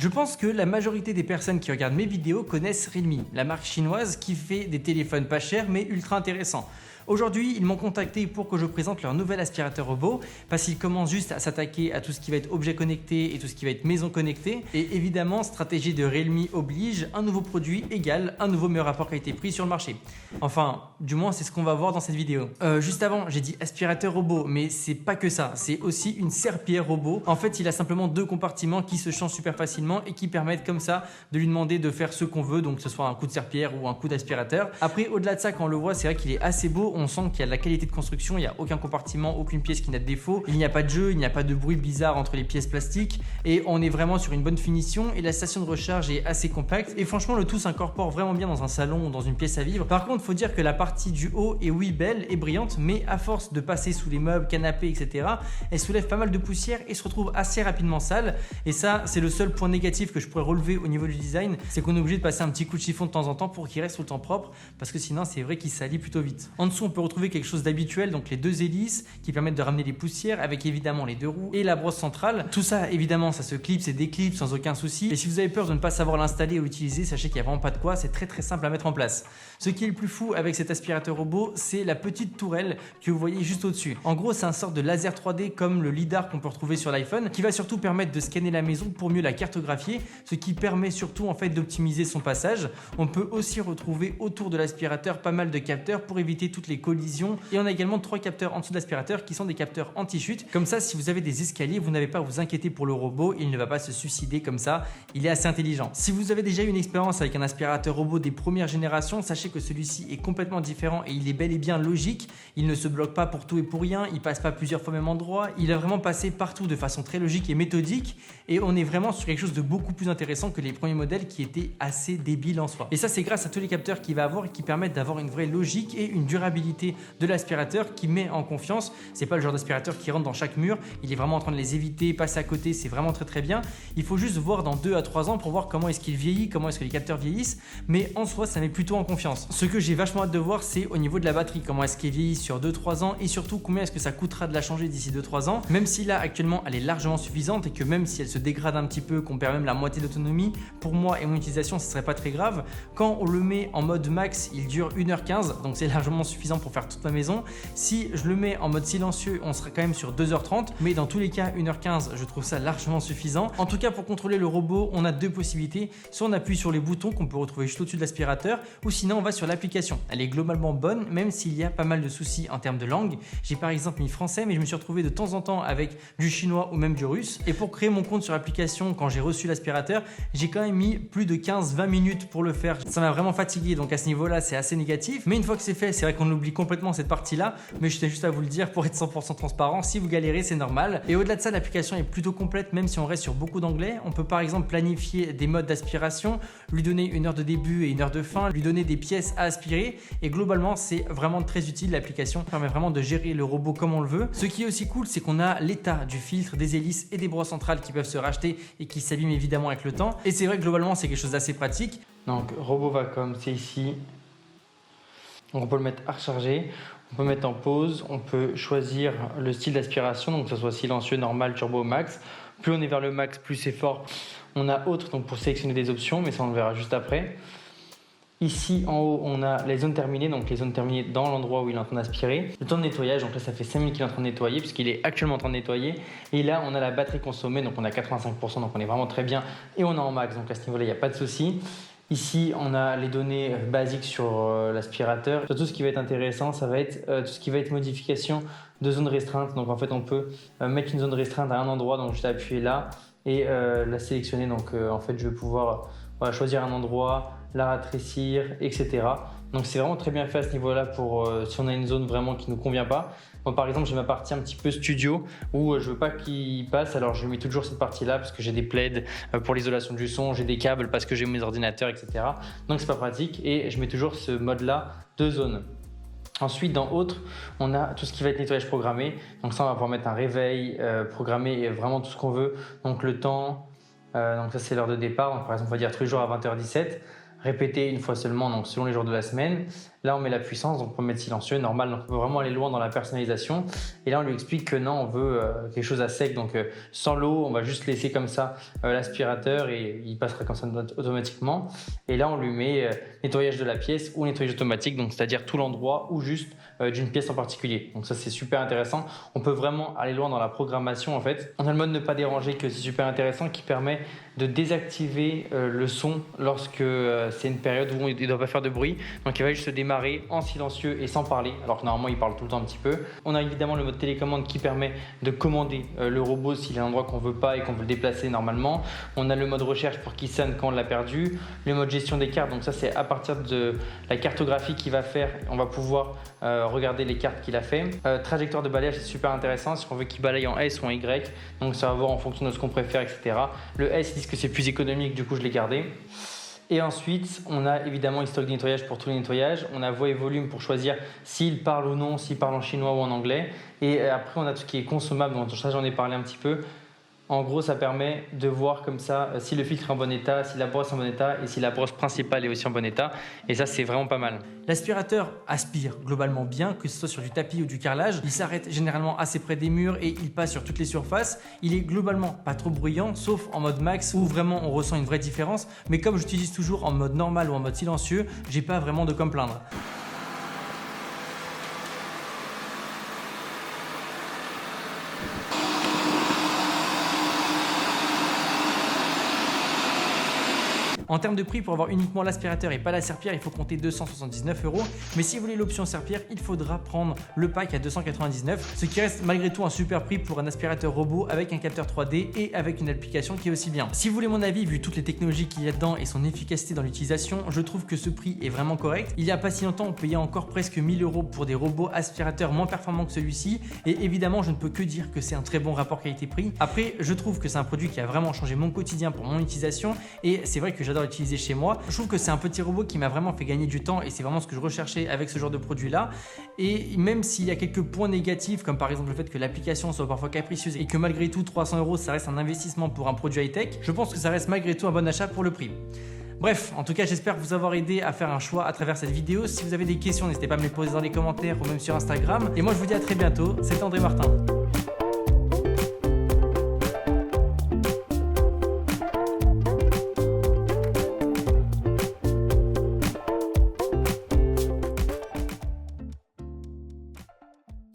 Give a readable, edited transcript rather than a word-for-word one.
Je pense que la majorité des personnes qui regardent mes vidéos connaissent Realme, la marque chinoise qui fait des téléphones pas chers mais ultra intéressants. Aujourd'hui, ils m'ont contacté pour que je présente leur nouvel aspirateur robot parce qu'ils commencent juste à s'attaquer à tout ce qui va être objet connecté et tout ce qui va être maison connectée. Et évidemment, stratégie de Realme oblige, un nouveau produit égale un nouveau meilleur rapport qualité-prix sur le marché. Enfin, du moins, c'est ce qu'on va voir dans cette vidéo. Juste avant, j'ai dit aspirateur robot, mais c'est pas que ça, c'est aussi une serpillière robot. En fait, il a simplement deux compartiments qui se changent super facilement et qui permettent comme ça de lui demander de faire ce qu'on veut, donc que ce soit un coup de serpillière ou un coup d'aspirateur. Après, au-delà de ça, quand on le voit, c'est vrai qu'il est assez beau. On sent qu'il y a de la qualité de construction, il n'y a aucun compartiment, aucune pièce qui n'a de défaut, il n'y a pas de jeu, il n'y a pas de bruit bizarre entre les pièces plastiques et on est vraiment sur une bonne finition et la station de recharge est assez compacte et franchement le tout s'incorpore vraiment bien dans un salon ou dans une pièce à vivre. Par contre, il faut dire que la partie du haut est oui belle et brillante, mais à force de passer sous les meubles, canapés, etc., elle soulève pas mal de poussière et se retrouve assez rapidement sale et ça c'est le seul point négatif que je pourrais relever au niveau du design, c'est qu'on est obligé de passer un petit coup de chiffon de temps en temps pour qu'il reste tout le temps propre parce que sinon c'est vrai qu'il salit plutôt vite. En dessous on peut retrouver quelque chose d'habituel, donc les deux hélices qui permettent de ramener les poussières avec évidemment les deux roues et la brosse centrale. Tout ça évidemment ça se clipse et déclipse sans aucun souci et si vous avez peur de ne pas savoir l'installer ou l'utiliser, sachez qu'il n'y a vraiment pas de quoi, c'est très simple à mettre en place. Ce qui est le plus fou avec cet aspirateur robot, c'est la petite tourelle que vous voyez juste au-dessus. En gros c'est un sort de laser 3D comme le lidar qu'on peut retrouver sur l'iPhone qui va surtout permettre de scanner la maison pour mieux la cartographier, ce qui permet surtout en fait d'optimiser son passage. On peut aussi retrouver autour de l'aspirateur pas mal de capteurs pour éviter toutes les collisions et on a également 3 capteurs en dessous de l'aspirateur qui sont des capteurs anti-chute. Comme ça, si vous avez des escaliers, vous n'avez pas à vous inquiéter pour le robot, il ne va pas se suicider comme ça, il est assez intelligent. Si vous avez déjà eu une expérience avec un aspirateur robot des premières générations, sachez que celui-ci est complètement différent et il est bel et bien logique, il ne se bloque pas pour tout et pour rien, il passe pas plusieurs fois au même endroit, il a vraiment passé partout de façon très logique et méthodique et on est vraiment sur quelque chose de beaucoup plus intéressant que les premiers modèles qui étaient assez débiles en soi. Et ça c'est grâce à tous les capteurs qu'il va avoir et qui permettent d'avoir une vraie logique et une durabilité de l'aspirateur qui met en confiance. C'est pas le genre d'aspirateur qui rentre dans chaque mur, il est vraiment en train de les éviter, passer à côté, c'est vraiment très bien. Il faut juste voir dans 2 à 3 ans pour voir comment est-ce qu'il vieillit, comment est-ce que les capteurs vieillissent, mais en soi ça met plutôt en confiance. Ce que j'ai vachement hâte de voir, c'est au niveau de la batterie, comment est-ce qu'elle vieillit sur 2-3 ans et surtout combien est-ce que ça coûtera de la changer d'ici 2-3 ans, même si là actuellement elle est largement suffisante et que même si elle se dégrade un petit peu, qu'on perd même la moitié d'autonomie, pour moi et mon utilisation ce serait pas très grave. Quand on le met en mode max, il dure 1h15, donc c'est largement suffisant pour faire toute ma maison. Si je le mets en mode silencieux, on sera quand même sur 2h30, mais dans tous les cas 1h15 je trouve ça largement suffisant. En tout cas pour contrôler le robot on a 2 possibilités, soit on appuie sur les boutons qu'on peut retrouver juste au-dessus de l'aspirateur ou sinon on va sur l'application. Elle est globalement bonne même s'il y a pas mal de soucis en termes de langue. J'ai par exemple mis français mais je me suis retrouvé de temps en temps avec du chinois ou même du russe et pour créer mon compte sur l'application quand j'ai reçu l'aspirateur j'ai quand même mis plus de 15-20 minutes pour le faire. Ça m'a vraiment fatigué donc à ce niveau là c'est assez négatif, mais une fois que c'est fait c'est vrai qu'on oublie complètement cette partie là, mais je tenais juste à vous le dire pour être 100% transparent. Si vous galérez c'est normal et au-delà de ça l'application est plutôt complète même si on reste sur beaucoup d'anglais. On peut par exemple planifier des modes d'aspiration, lui donner une heure de début et une heure de fin, lui donner des pièces à aspirer et globalement c'est vraiment très utile. L'application permet vraiment de gérer le robot comme on le veut. Ce qui est aussi cool c'est qu'on a l'état du filtre, des hélices et des brosses centrales qui peuvent se racheter et qui s'abîment évidemment avec le temps et c'est vrai que globalement c'est quelque chose d'assez pratique. Donc robot Vacom c'est ici, donc on peut le mettre à recharger. On peut mettre en pause, on peut choisir le style d'aspiration, donc que ce soit silencieux, normal, turbo, max. Plus on est vers le max, plus c'est fort. On a autre donc pour sélectionner des options, mais ça on le verra juste après. Ici en haut on a les zones terminées, donc les zones terminées dans l'endroit où il est en train d'aspirer. Le temps de nettoyage, donc là ça fait 5 minutes qu'il est en train de nettoyer puisqu'il est actuellement en train de nettoyer. Et là on a la batterie consommée, donc on a 85%, donc on est vraiment très bien. Et on est en max, donc à ce niveau là il n'y a pas de souci. Ici, on a les données basiques sur l'aspirateur. Surtout, ce qui va être intéressant, ça va être tout ce qui va être modification de zone restreinte. Donc, en fait, on peut mettre une zone restreinte à un endroit, donc juste appuyer là et la sélectionner. Donc, en fait, je vais pouvoir choisir un endroit, la rétrécir, etc. Donc, c'est vraiment très bien fait à ce niveau-là pour si on a une zone vraiment qui ne nous convient pas. Moi, par exemple, j'ai ma partie un petit peu studio où je veux pas qu'il passe, alors je mets toujours cette partie-là parce que j'ai des plaids pour l'isolation du son, j'ai des câbles parce que j'ai mes ordinateurs, etc. Donc, c'est pas pratique et je mets toujours ce mode-là de zone. Ensuite, dans Autres, on a tout ce qui va être nettoyage programmé. Donc ça, on va pouvoir mettre un réveil, programmer vraiment tout ce qu'on veut. Donc le temps, donc ça c'est l'heure de départ. Donc, par exemple, on va dire tous les jours à 20h17. Répéter une fois seulement, donc selon les jours de la semaine. Là, on met la puissance, donc on peut mettre silencieux, normal, donc on peut vraiment aller loin dans la personnalisation. Et là, on lui explique que non, on veut quelque chose à sec, donc sans l'eau, on va juste laisser comme ça l'aspirateur et il passera comme ça automatiquement. Et là, on lui met nettoyage de la pièce ou nettoyage automatique, donc c'est-à-dire tout l'endroit ou juste d'une pièce en particulier. Donc ça, c'est super intéressant. On peut vraiment aller loin dans la programmation en fait. On a le mode ne pas déranger que c'est super intéressant qui permet de désactiver le son lorsque c'est une période où il ne doit pas faire de bruit. Donc il va juste se démarrer en silencieux et sans parler, alors que normalement il parle tout le temps un petit peu. On a évidemment le mode télécommande qui permet de commander le robot s'il y a un endroit qu'on ne veut pas et qu'on veut le déplacer normalement. On a le mode recherche pour qu'il sonne quand on l'a perdu. Le mode gestion des cartes, donc ça c'est à partir de la cartographie qu'il va faire, on va pouvoir regarder les cartes qu'il a fait. Trajectoire de balayage, c'est super intéressant si on veut qu'il balaye en S ou en Y, donc ça va voir en fonction de ce qu'on préfère, etc. Le S, ils disent que c'est plus économique, du coup je l'ai gardé. Et ensuite, on a évidemment historique de nettoyage pour tous les nettoyages. On a voix et volume pour choisir s'il parle ou non, s'il parle en chinois ou en anglais. Et après, on a tout ce qui est consommable, donc ça j'en ai parlé un petit peu. En gros, ça permet de voir comme ça si le filtre est en bon état, si la brosse est en bon état et si la brosse principale est aussi en bon état. Et ça, c'est vraiment pas mal. L'aspirateur aspire globalement bien, que ce soit sur du tapis ou du carrelage. Il s'arrête généralement assez près des murs et il passe sur toutes les surfaces. Il est globalement pas trop bruyant, sauf en mode max où vraiment on ressent une vraie différence. Mais comme j'utilise toujours en mode normal ou en mode silencieux, j'ai pas vraiment de quoi me plaindre. En termes de prix, pour avoir uniquement l'aspirateur et pas la serpillière, il faut compter 279 €. Mais si vous voulez l'option serpillière, il faudra prendre le pack à 299 €, ce qui reste malgré tout un super prix pour un aspirateur robot avec un capteur 3D et avec une application qui est aussi bien. Si vous voulez mon avis, vu toutes les technologies qu'il y a dedans et son efficacité dans l'utilisation, je trouve que ce prix est vraiment correct. Il n'y a pas si longtemps, on payait encore presque 1000 € pour des robots aspirateurs moins performants que celui-ci. Et évidemment, je ne peux que dire que c'est un très bon rapport qualité-prix. Après, je trouve que c'est un produit qui a vraiment changé mon quotidien pour mon utilisation et c'est vrai que j'adore l'utiliser chez moi. Je trouve que c'est un petit robot qui m'a vraiment fait gagner du temps et c'est vraiment ce que je recherchais avec ce genre de produit là. Et même s'il y a quelques points négatifs comme par exemple le fait que l'application soit parfois capricieuse et que malgré tout 300 € ça reste un investissement pour un produit high-tech, je pense que ça reste malgré tout un bon achat pour le prix. Bref, en tout cas j'espère vous avoir aidé à faire un choix à travers cette vidéo. Si vous avez des questions, n'hésitez pas à me les poser dans les commentaires ou même sur Instagram. Et moi je vous dis à très bientôt, c'était André Martin.